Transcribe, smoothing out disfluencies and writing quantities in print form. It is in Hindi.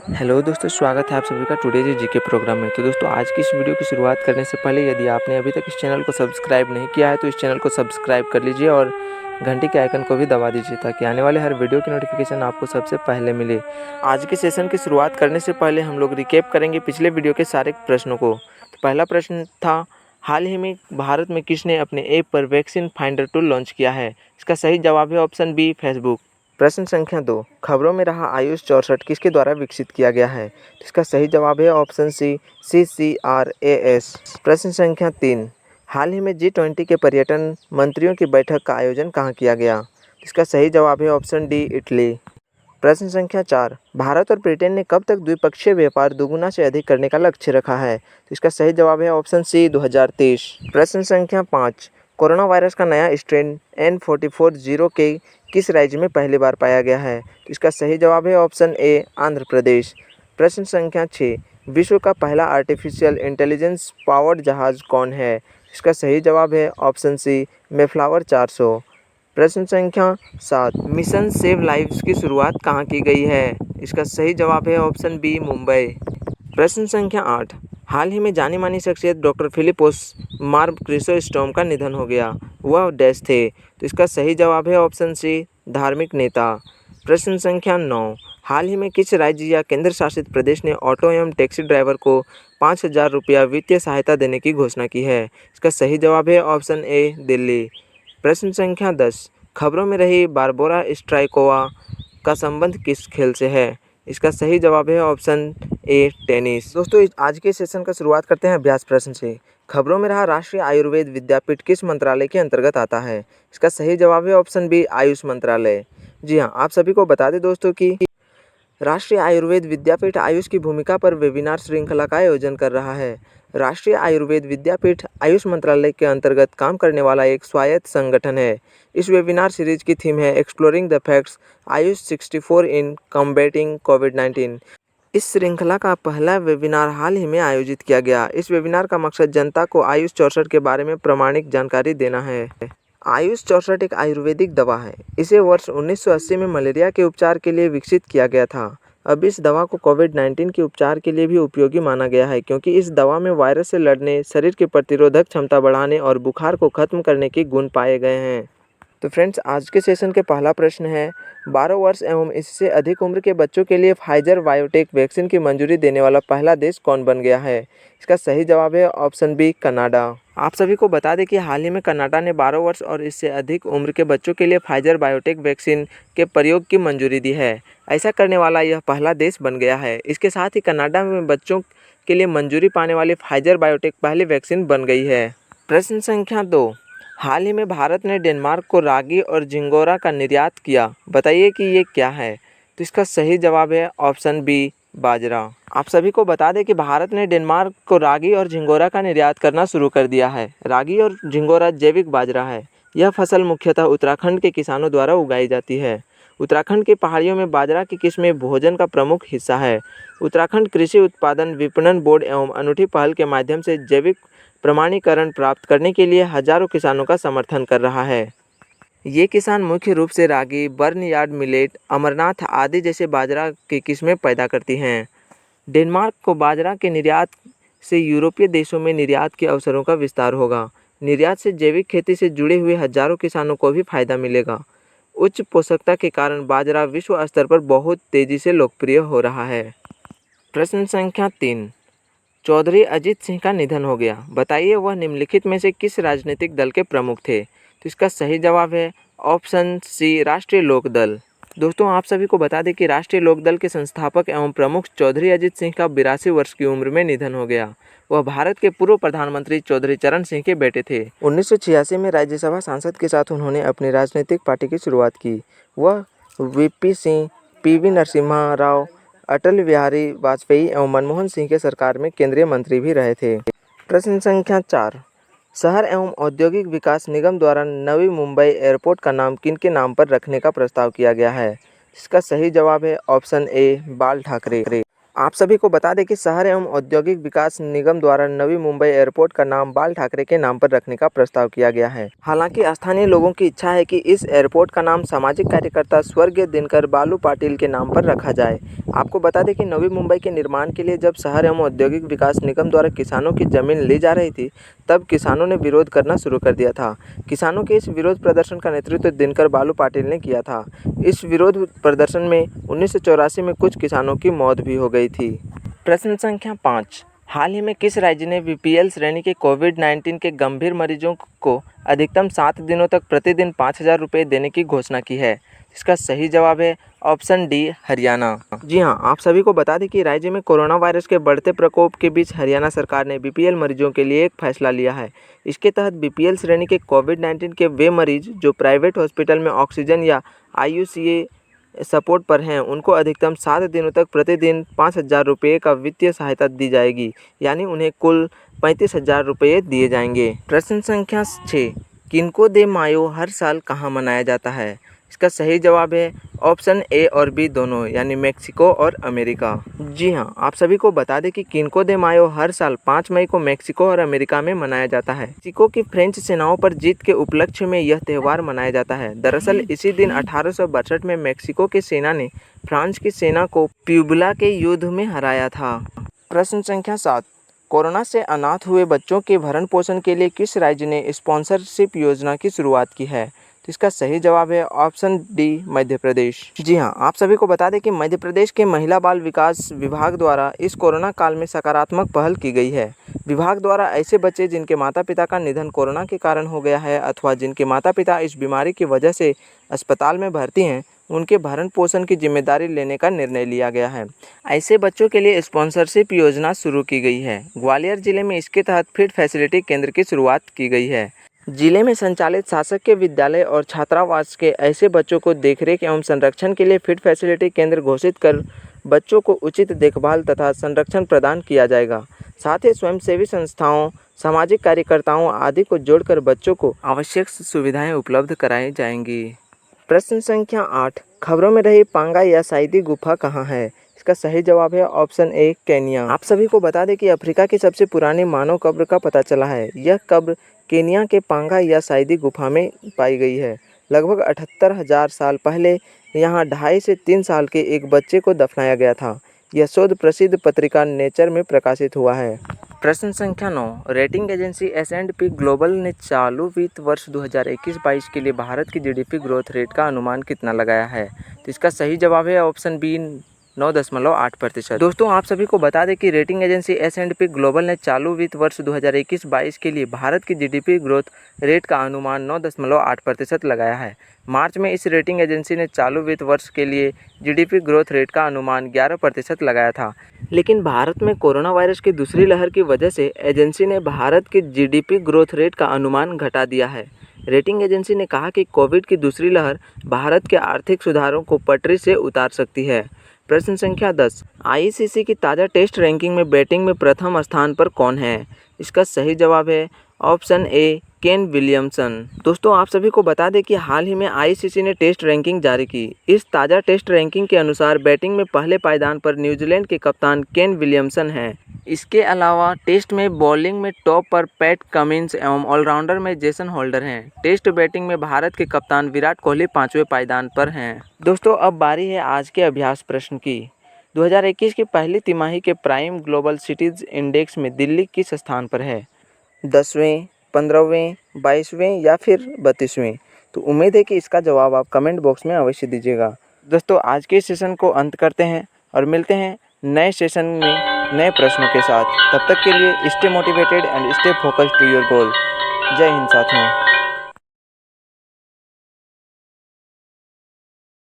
हेलो दोस्तों, स्वागत है आप सभी का टुडे जीके प्रोग्राम में। तो दोस्तों, आज की इस वीडियो की शुरुआत करने से पहले यदि आपने अभी तक इस चैनल को सब्सक्राइब नहीं किया है तो इस चैनल को सब्सक्राइब कर लीजिए और घंटी के आइकन को भी दबा दीजिए ताकि आने वाले हर वीडियो की नोटिफिकेशन आपको सबसे पहले मिले। आज के सेशन की शुरुआत करने से पहले हम लोग रिकैप करेंगे पिछले वीडियो के सारे प्रश्नों को। तो पहला प्रश्न था, हाल ही में भारत में किसने अपने ऐप पर वैक्सीन फाइंडर टूल लॉन्च किया है? इसका सही जवाब है ऑप्शन बी, फेसबुक। प्रश्न संख्या 2, खबरों में रहा आयुष 64 किसके द्वारा विकसित किया गया है? इसका सही जवाब है ऑप्शन सी, CCRAS। प्रश्न संख्या 3, हाल ही में G20 के पर्यटन मंत्रियों की बैठक का आयोजन कहाँ किया गया? इसका सही जवाब है ऑप्शन डी, इटली। प्रश्न संख्या 4, भारत और ब्रिटेन ने कब तक द्विपक्षीय व्यापार दोगुना से अधिक करने का लक्ष्य रखा है? तो इसका सही जवाब है ऑप्शन सी, 2023। प्रश्न संख्या 5, कोरोना वायरस का नया स्ट्रेन N44 के किस राज्य में पहली बार पाया गया है? तो इसका सही जवाब है ऑप्शन ए, आंध्र प्रदेश। प्रश्न संख्या 6, विश्व का पहला आर्टिफिशियल इंटेलिजेंस पावर्ड जहाज कौन है? इसका सही जवाब है ऑप्शन सी, मेफ्लावर 400। प्रश्न संख्या 7, मिशन सेव लाइव्स की शुरुआत कहाँ की गई है? इसका सही जवाब है ऑप्शन बी, मुंबई। प्रश्न संख्या 8, हाल ही में जानी मानी शख्सियत डॉक्टर फिलिपोस मार क्रिसोस्टोम का निधन हो गया, वह डैश थे? तो इसका सही जवाब है ऑप्शन सी, धार्मिक नेता। प्रश्न संख्या 9, हाल ही में किस राज्य या केंद्र शासित प्रदेश ने ऑटो एवं टैक्सी ड्राइवर को 5,000 रुपया वित्तीय सहायता देने की घोषणा की है? इसका सही जवाब है ऑप्शन ए, दिल्ली। प्रश्न संख्या 10, खबरों में रही बारबोरा स्ट्राइकोवा का संबंध किस खेल से है? इसका सही जवाब है ऑप्शन ए, टेनिस। दोस्तों, आज के सेशन का शुरुआत करते हैं अभ्यास प्रश्न से। खबरों में रहा राष्ट्रीय आयुर्वेद विद्यापीठ किस मंत्रालय के अंतर्गत आता है? इसका सही जवाब है ऑप्शन बी, आयुष मंत्रालय। जी हाँ, आप सभी को बता दें दोस्तों कि राष्ट्रीय आयुर्वेद विद्यापीठ आयुष की भूमिका पर वेबिनार श्रृंखला का आयोजन कर रहा है। राष्ट्रीय आयुर्वेद विद्यापीठ आयुष मंत्रालय के अंतर्गत काम करने वाला एक स्वायत्त संगठन है। इस वेबिनार सीरीज की थीम है exploring the facts Ayush 64 in combating कोविड-19। इस श्रृंखला का पहला वेबिनार हाल ही में आयोजित किया गया। इस वेबिनार का मकसद जनता को आयुष 64 के बारे में प्रामाणिक जानकारी देना है। आयुष 64 एक आयुर्वेदिक दवा है। इसे वर्ष 1980 में मलेरिया के उपचार के लिए विकसित किया गया था। अब इस दवा को कोविड-19 के उपचार के लिए भी उपयोगी माना गया है क्योंकि इस दवा में वायरस से लड़ने, शरीर की प्रतिरोधक क्षमता बढ़ाने और बुखार को खत्म करने के गुण पाए गए हैं। तो फ्रेंड्स, आज के सेशन के पहला प्रश्न है, 12 वर्ष एवं इससे अधिक उम्र के बच्चों के लिए फाइजर बायोटेक वैक्सीन की मंजूरी देने वाला पहला देश कौन बन गया है? इसका सही जवाब है ऑप्शन बी, कनाडा। आप सभी को बता दें कि हाल ही में कनाडा ने 12 वर्ष और इससे अधिक उम्र के बच्चों के लिए फाइजर बायोटेक वैक्सीन के प्रयोग की मंजूरी दी है। ऐसा करने वाला यह पहला देश बन गया है। इसके साथ ही कनाडा में बच्चों के लिए मंजूरी पाने वाली फाइजर बायोटेक पहली वैक्सीन बन गई है। प्रश्न संख्या 2, हाल ही में भारत ने डेनमार्क को रागी और झिंगोरा का निर्यात किया, बताइए कि ये क्या है? तो इसका सही जवाब है ऑप्शन बी, बाजरा। आप सभी को बता दें कि भारत ने डेनमार्क को रागी और झिंगोरा का निर्यात करना शुरू कर दिया है। रागी और झिंगोरा जैविक बाजरा है। यह फसल मुख्यतः उत्तराखंड के किसानों द्वारा उगाई जाती है। उत्तराखंड की पहाड़ियों में बाजरा की किस्में भोजन का प्रमुख हिस्सा है। उत्तराखंड कृषि उत्पादन विपणन बोर्ड एवं अनूठी पहल के माध्यम से जैविक प्रमाणीकरण प्राप्त करने के लिए हजारों किसानों का समर्थन कर रहा है। ये किसान मुख्य रूप से रागी, बर्नयार्ड मिलेट, अमरनाथ आदि जैसे बाजरा की किस्में पैदा करती हैं। डेनमार्क को बाजरा के निर्यात से यूरोपीय देशों में निर्यात के अवसरों का विस्तार होगा। निर्यात से जैविक खेती से जुड़े हुए हजारों किसानों को भी फायदा मिलेगा। उच्च पोषकता के कारण बाजरा विश्व स्तर पर बहुत तेजी से लोकप्रिय हो रहा है। प्रश्न संख्या 3, चौधरी अजित सिंह का निधन हो गया, बताइए वह निम्नलिखित में से किस राजनीतिक दल के प्रमुख थे? तो इसका सही जवाब है ऑप्शन सी, राष्ट्रीय लोक दल। दोस्तों, आप सभी को बता दें कि राष्ट्रीय लोक दल के संस्थापक एवं प्रमुख चौधरी अजित सिंह का 82 वर्ष की उम्र में निधन हो गया। वह भारत के पूर्व प्रधानमंत्री चौधरी चरण सिंह के बेटे थे। 1986 में राज्यसभा सांसद के साथ उन्होंने अपनी राजनीतिक पार्टी की शुरुआत की। वह वीपी सिंह, पीवी नरसिम्हा राव, अटल बिहारी वाजपेयी एवं मनमोहन सिंह के सरकार में केंद्रीय मंत्री भी रहे थे। प्रश्न संख्या 4, शहर एवं औद्योगिक विकास निगम द्वारा नवी मुंबई एयरपोर्ट का नाम किनके नाम पर रखने का प्रस्ताव किया गया है? इसका सही जवाब है ऑप्शन ए, बाल ठाकरे। आप सभी को बता दें कि शहर एवं औद्योगिक विकास निगम द्वारा नवी मुंबई एयरपोर्ट का नाम बाल ठाकरे के नाम पर रखने का प्रस्ताव किया गया है। हालांकि स्थानीय लोगों की इच्छा है कि इस एयरपोर्ट का नाम सामाजिक कार्यकर्ता स्वर्गीय दिनकर बालू पाटिल के नाम पर रखा जाए। आपको बता दें कि नवी मुंबई के निर्माण के लिए जब शहर एवं औद्योगिक विकास निगम द्वारा किसानों की जमीन ली जा रही थी, तब किसानों ने विरोध करना शुरू कर दिया था। किसानों के इस विरोध प्रदर्शन का नेतृत्व दिनकर बालू पाटिल ने किया था। इस विरोध प्रदर्शन में 1984 में कुछ किसानों की मौत भी हो गई थी। प्रश्न संख्या 5, हाल ही में किस राज्य ने बीपीएल श्रेणी के कोविड-19 के गंभीर मरीजों को अधिकतम 7 दिनों तक प्रतिदिन 5,000 रुपये देने की घोषणा की है? इसका सही जवाब है ऑप्शन डी, हरियाणा। जी हाँ, आप सभी को बता दें कि राज्य में कोरोना वायरस के बढ़ते प्रकोप के बीच हरियाणा सरकार ने बीपीएल मरीजों के लिए एक फैसला लिया है। इसके तहत बीपीएल श्रेणी के कोविड-19 के वे मरीज जो प्राइवेट हॉस्पिटल में ऑक्सीजन या आईसीयू सपोर्ट पर हैं, उनको अधिकतम 7 दिनों तक प्रतिदिन 5,000 रुपये का वित्तीय सहायता दी जाएगी, यानी उन्हें कुल 35,000 रुपये दिए जाएंगे। प्रश्न संख्या 6, किनको दे मायो हर साल कहाँ मनाया जाता है? इसका सही जवाब है ऑप्शन ए और बी दोनों, यानी मेक्सिको और अमेरिका। जी हाँ, आप सभी को बता दें कि किनको दे मायो हर साल 5 मई को मेक्सिको और अमेरिका में मनाया जाता है। मेक्सिको की फ्रेंच सेनाओं पर जीत के उपलक्ष्य में यह त्यौहार मनाया जाता है। दरअसल इसी दिन 1862 में मेक्सिको की सेना ने फ्रांस की सेना को प्यूबला के युद्ध में हराया था। प्रश्न संख्या 7, कोरोना से अनाथ हुए बच्चों के भरण पोषण के लिए किस राज्य ने स्पॉन्सरशिप योजना की शुरुआत की है? तो इसका सही जवाब है ऑप्शन डी, मध्य प्रदेश। जी हाँ, आप सभी को बता दें कि मध्य प्रदेश के महिला बाल विकास विभाग द्वारा इस कोरोना काल में सकारात्मक पहल की गई है। विभाग द्वारा ऐसे बच्चे जिनके माता पिता का निधन कोरोना के कारण हो गया है अथवा जिनके माता पिता इस बीमारी की वजह से अस्पताल में भर्ती हैं, उनके भरण पोषण की जिम्मेदारी लेने का निर्णय लिया गया है। ऐसे बच्चों के लिए स्पॉन्सरशिप योजना शुरू की गई है। ग्वालियर जिले में इसके तहत फिट फैसिलिटी केंद्र की शुरुआत की गई है। जिले में संचालित शासक के विद्यालय और छात्रावास के ऐसे बच्चों को देखरेख एवं संरक्षण के लिए फिट फैसिलिटी केंद्र घोषित कर बच्चों को उचित देखभाल तथा संरक्षण प्रदान किया जाएगा। साथ ही स्वयंसेवी संस्थाओं, सामाजिक कार्यकर्ताओं आदि को जोड़कर बच्चों को आवश्यक सुविधाएं उपलब्ध कराई जाएंगी। प्रश्न संख्या 8, खबरों में रही पांगा या साइदी गुफा कहाँ है? इसका सही जवाब है ऑप्शन ए, केन्या। आप सभी को बता दें कि अफ्रीका की सबसे पुरानी मानव कब्र का पता चला है। यह कब्र केन्या के पांगा या साइदी गुफा में पाई गई है। लगभग 78,000 साल पहले यहाँ 2.5 से 3 साल के एक बच्चे को दफनाया गया था। यह शोध प्रसिद्ध पत्रिका नेचर में प्रकाशित हुआ है। प्रश्न संख्या 9, रेटिंग एजेंसी S&P ग्लोबल ने चालू वित्त वर्ष 2021-22 के लिए भारत की जीडीपी ग्रोथ रेट का अनुमान कितना लगाया है? तो इसका सही जवाब है ऑप्शन बी, 9.8%। दोस्तों, आप सभी को बता दें कि रेटिंग एजेंसी S&P ग्लोबल ने चालू वित्त वर्ष 2021-22 के लिए भारत की जीडीपी ग्रोथ रेट का अनुमान 9.8% लगाया है। मार्च में इस रेटिंग एजेंसी ने चालू वित्त वर्ष के लिए जीडीपी ग्रोथ रेट का अनुमान 11% लगाया था, लेकिन भारत में कोरोना वायरस की दूसरी लहर की वजह से एजेंसी ने भारत की जीडीपी ग्रोथ रेट का अनुमान घटा दिया है। रेटिंग एजेंसी ने कहा कि कोविड की दूसरी लहर भारत के आर्थिक सुधारों को पटरी से उतार सकती है। प्रश्न संख्या 10, आईसीसी की ताज़ा टेस्ट रैंकिंग में बैटिंग में प्रथम स्थान पर कौन है? इसका सही जवाब है ऑप्शन ए, केन विलियमसन। दोस्तों, आप सभी को बता दें कि हाल ही में आईसीसी ने टेस्ट रैंकिंग जारी की। इस ताज़ा टेस्ट रैंकिंग के अनुसार बैटिंग में पहले पायदान पर न्यूजीलैंड के कप्तान केन विलियमसन हैं। इसके अलावा टेस्ट में बॉलिंग में टॉप पर पैट कमिंस एवं ऑलराउंडर में जेसन होल्डर हैं। टेस्ट बैटिंग में भारत के कप्तान विराट कोहली 5वें पायदान पर हैं। दोस्तों, अब बारी है आज के अभ्यास प्रश्न की। 2021 की पहली तिमाही के प्राइम ग्लोबल सिटीज़ इंडेक्स में दिल्ली किस स्थान पर है? 10वें, 15वें, 22वें या फिर 32वें? तो उम्मीद है कि इसका जवाब आप कमेंट बॉक्स में अवश्य दीजिएगा। दोस्तों, आज के सेशन को अंत करते हैं और मिलते हैं नए सेशन में नए प्रश्नों के साथ। तब तक के लिए stay motivated and stay focused to your goal. जय हिंद साथियों।